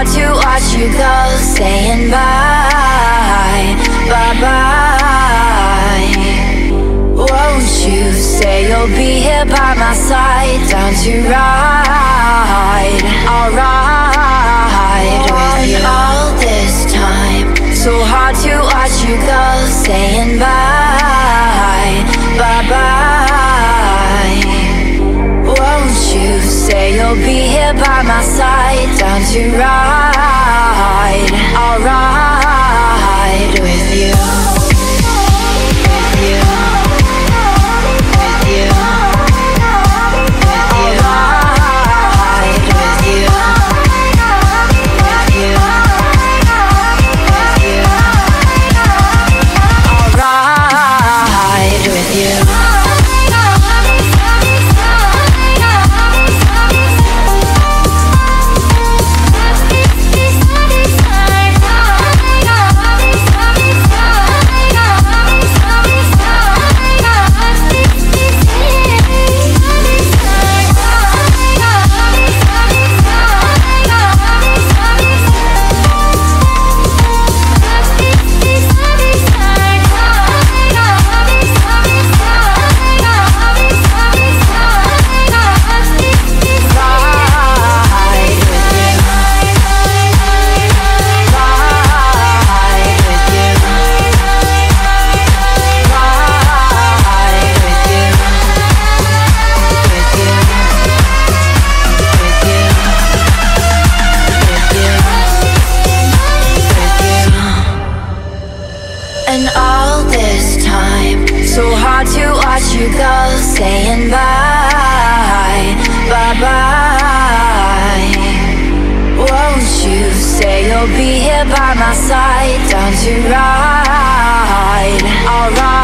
hard to watch you go, saying bye, bye-bye. Won't you say you'll be here by my side, down to ride, I'll ride with you. All this time, so hard to watch you go, saying bye, bye-bye. Won't you say you'll be here by my side, down to ride, I'll ride with you. With you. With you. I'll ride with you. With you. With you. I'll ride with you. Saying bye, bye-bye. Won't you say you'll be here by my side, down to ride, I'll ride.